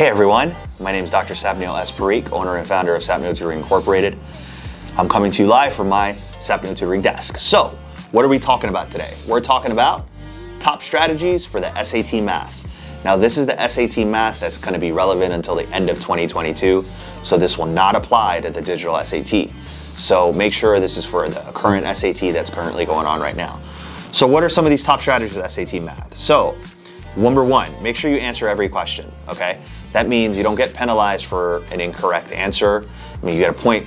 Hey everyone, my name is Dr. Sapneil Tutoring, owner and founder of Sapneil Tutoring Incorporated. I'm coming to you live from my Sapneil Tutoring desk. So, what are we talking about today? We're talking about top strategies for the SAT Math. Now, this is the SAT Math that's going to be relevant until the end of 2022, so this will not apply to the digital SAT. So make sure this is for the current SAT that's currently going on right now. So what are some of these top strategies for SAT Math? So, number one, make sure you answer every question, okay? That means you don't get penalized for an incorrect answer. I mean, you get a point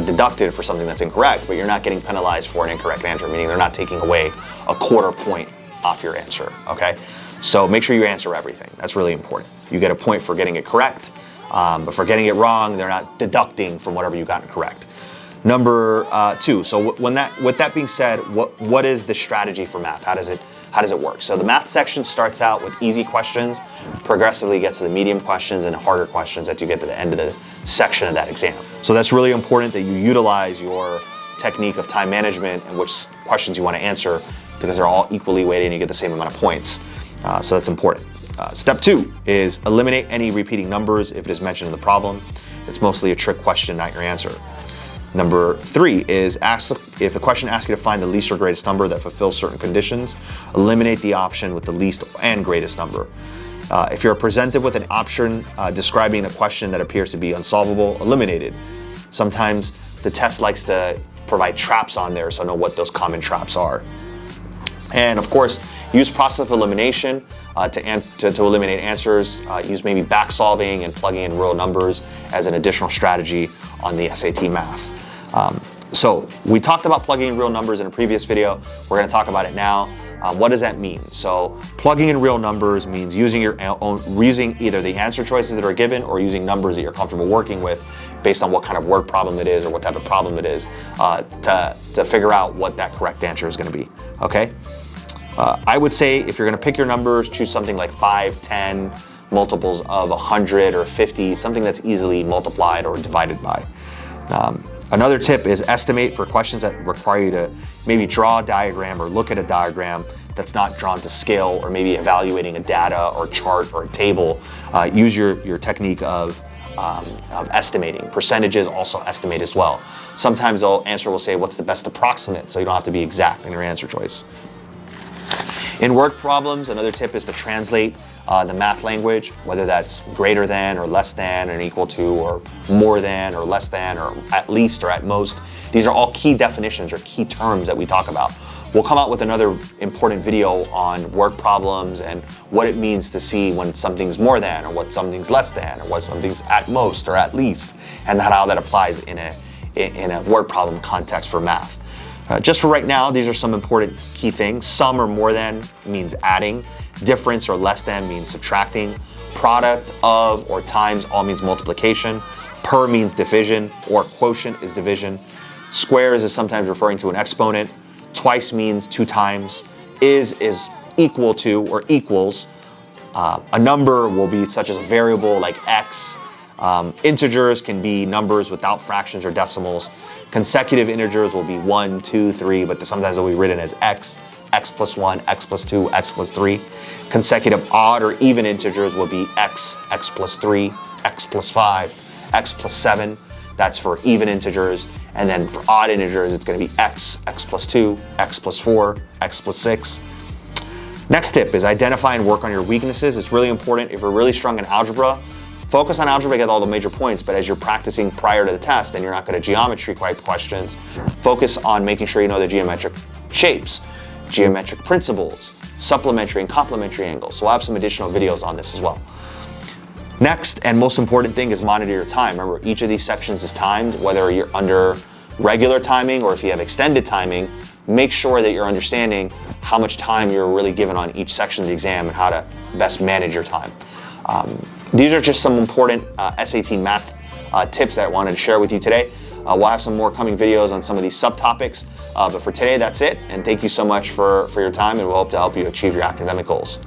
deducted for something that's incorrect, but you're not getting penalized for an incorrect answer, meaning they're not taking away a quarter point off your answer, okay? So make sure you answer everything. That's really important. You get a point for getting it correct, but for getting it wrong, they're not deducting from whatever you got correct. Number two, so with that being said, what is the strategy for math? How does it work? So the math section starts out with easy questions, progressively gets to the medium questions and harder questions that you get to the end of the section of that exam. So that's really important that you utilize your technique of time management and which questions you want to answer, because they're all equally weighted and you get the same amount of points. So that's important. Step two is eliminate any repeating numbers if it is mentioned in the problem. It's mostly a trick question, not your answer. Number three is if a question asks you to find the least or greatest number that fulfills certain conditions, eliminate the option with the least and greatest number. If you're presented with an option describing a question that appears to be unsolvable, eliminate it. Sometimes the test likes to provide traps on there, so know what those common traps are. And of course, use process of elimination to eliminate answers. Use maybe back solving and plugging in real numbers as an additional strategy on the SAT Math. So we talked about plugging in real numbers in a previous video. We're going to talk about it now. What does that mean? So plugging in real numbers means using either the answer choices that are given or using numbers that you're comfortable working with based on what kind of word problem it is or what type of problem it is to figure out what that correct answer is going to be. Okay? I would say if you're going to pick your numbers, choose something like 5, 10, multiples of 100 or 50, something that's easily multiplied or divided by. Another tip is estimate for questions that require you to maybe draw a diagram or look at a diagram that's not drawn to scale, or maybe evaluating a data or chart or a table. Use your technique of estimating. Percentages also estimate as well. Sometimes the answer will say what's the best approximate, so you don't have to be exact in your answer choice. In word problems, another tip is to translate the math language, whether that's greater than or less than and equal to, or more than or less than, or at least or at most. These are all key definitions or key terms that we talk about. We'll come out with another important video on word problems and what it means to see when something's more than, or what something's less than, or what something's at most or at least, and how that applies in a word problem context for math. Just for right now, these are some important key things. Sum or more than means adding. Difference or less than means subtracting. Product of or times all means multiplication. Per means division, or quotient is division. Squares is sometimes referring to an exponent. Twice means 2 times. Is equal to or equals. A number will be such as a variable like x. Integers can be numbers without fractions or decimals. Consecutive integers will be 1, 2, 3, but sometimes they'll be written as x, x plus 1, x plus 2, x plus 3. Consecutive odd or even integers will be x, x plus 3, x plus 5, x plus 7. That's for even integers. And then for odd integers, it's going to be x, x plus 2, x plus 4, x plus 6. Next tip is identify and work on your weaknesses. It's really important. If you're really strong in algebra, focus on algebra, get all the major points, but as you're practicing prior to the test and you're not good at geometry type questions, focus on making sure you know the geometric shapes, geometric principles, supplementary and complementary angles. So I'll have some additional videos on this as well. Next and most important thing is monitor your time. Remember, each of these sections is timed, whether you're under regular timing or if you have extended timing. Make sure that you're understanding how much time you're really given on each section of the exam and how to best manage your time. These are just some important SAT math tips that I wanted to share with you today. We'll have some more coming videos on some of these subtopics, but for today, that's it. And thank you so much for your time, and we'll hope to help you achieve your academic goals.